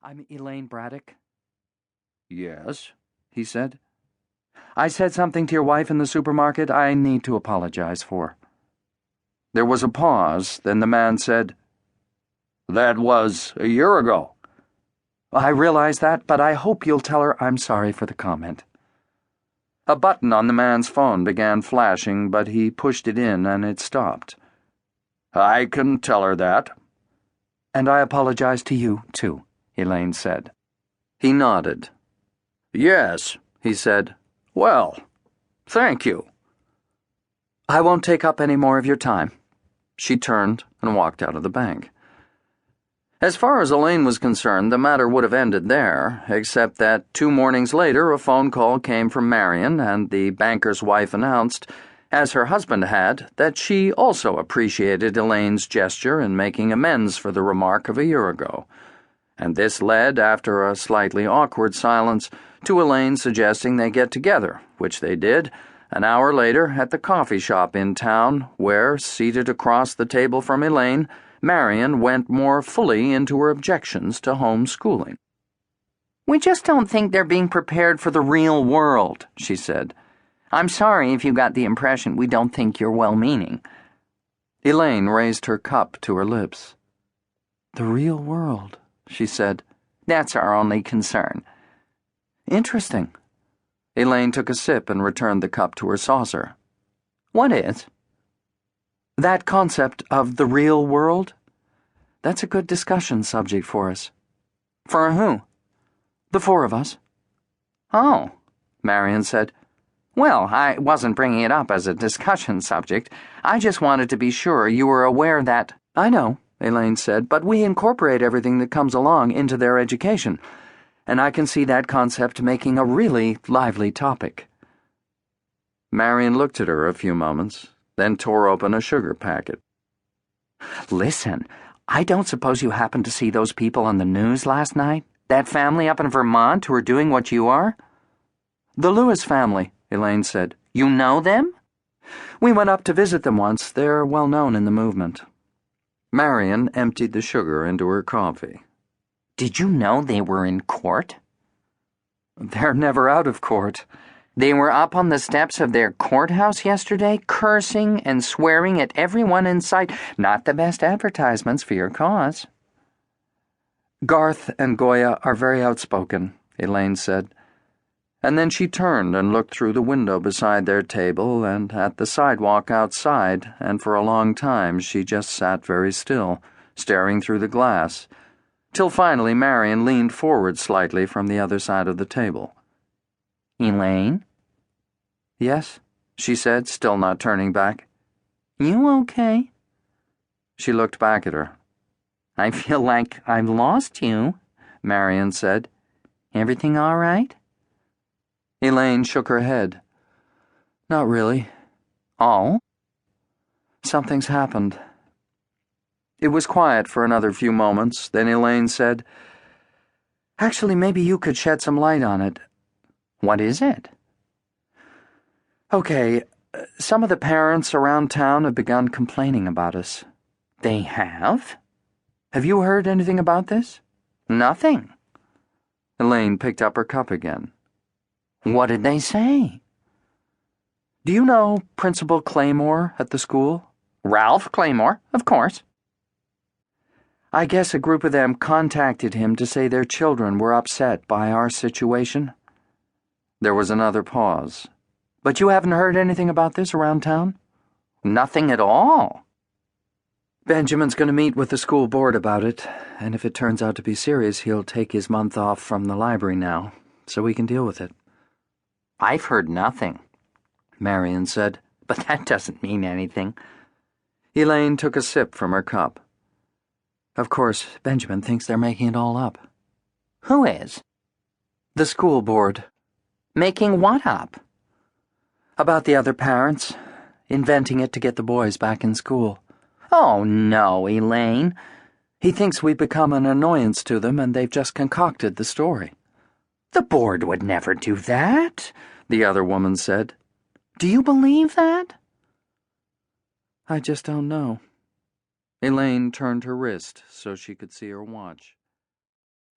I'm Elaine Braddock. Yes, he said. I said something to your wife in the supermarket I need to apologize for. There was a pause, then the man said, "That was a year ago." I realize that, but I hope you'll tell her I'm sorry for the comment. A button on the man's phone began flashing, but he pushed it in and it stopped. "I can tell her that." And I apologize to you, too, Elaine said. He nodded. "Yes," he said. "Well, thank you." I won't take up any more of your time. She turned and walked out of the bank. As far as Elaine was concerned, the matter would have ended there, except that 2 mornings later a phone call came from Marion, and the banker's wife announced, as her husband had, that she also appreciated Elaine's gesture in making amends for the remark of a year ago. And this led, after a slightly awkward silence, to Elaine suggesting they get together, which they did, an hour later at the coffee shop in town, where, seated across the table from Elaine, Marion went more fully into her objections to homeschooling. "We just don't think they're being prepared for the real world," she said. "I'm sorry if you got the impression we don't think you're well-meaning." Elaine raised her cup to her lips. "The real world," she said. "That's our only concern." "Interesting." Elaine took a sip and returned the cup to her saucer. "What is?" "That concept of the real world. That's a good discussion subject for us." "For who?" "The 4 of us." "Oh," Marion said. "Well, I wasn't bringing it up as a discussion subject. I just wanted to be sure you were aware that—" "I know," Elaine said, "but we incorporate everything that comes along into their education, and I can see that concept making a really lively topic." Marion looked at her a few moments, then tore open a sugar packet. "Listen, I don't suppose you happened to see those people on the news last night? That family up in Vermont who are doing what you are?" "The Lewis family," Elaine said. "You know them?" "We went up to visit them once. They're well known in the movement." Marion emptied the sugar into her coffee. "Did you know they were in court?" "They're never out of court." "They were up on the steps of their courthouse yesterday, cursing and swearing at everyone in sight. Not the best advertisements for your cause." "Garth and Goya are very outspoken," Elaine said. And then she turned and looked through the window beside their table and at the sidewalk outside, and for a long time she just sat very still, staring through the glass, till finally Marion leaned forward slightly from the other side of the table. "Elaine?" "Yes," she said, still not turning back. "You okay?" She looked back at her. "I feel like I've lost you," Marion said. "Everything all right?" Elaine shook her head. "Not really." "Oh?" "Something's happened." It was quiet for another few moments, then Elaine said, "Actually, maybe you could shed some light on it." "What is it?" "Okay, some of the parents around town have begun complaining about us." "They have?" "Have you heard anything about this?" "Nothing." Elaine picked up her cup again. "What did they say?" "Do you know Principal Claymore at the school?" "Ralph Claymore, of course." "I guess a group of them contacted him to say their children were upset by our situation." There was another pause. "But you haven't heard anything about this around town?" "Nothing at all." "Benjamin's going to meet with the school board about it, and if it turns out to be serious, he'll take his month off from the library now, so we can deal with it." "I've heard nothing," Marion said. "but that doesn't mean anything." Elaine took a sip from her cup. "Of course, Benjamin thinks they're making it all up." "Who is?" "The school board." "Making what up?" "About the other parents, inventing it to get the boys back in school." "Oh, no, Elaine." "He thinks we've become an annoyance to them and they've just concocted the story." "The board would never do that," the other woman said. "Do you believe that?" "I just don't know." Elaine turned her wrist so she could see her watch.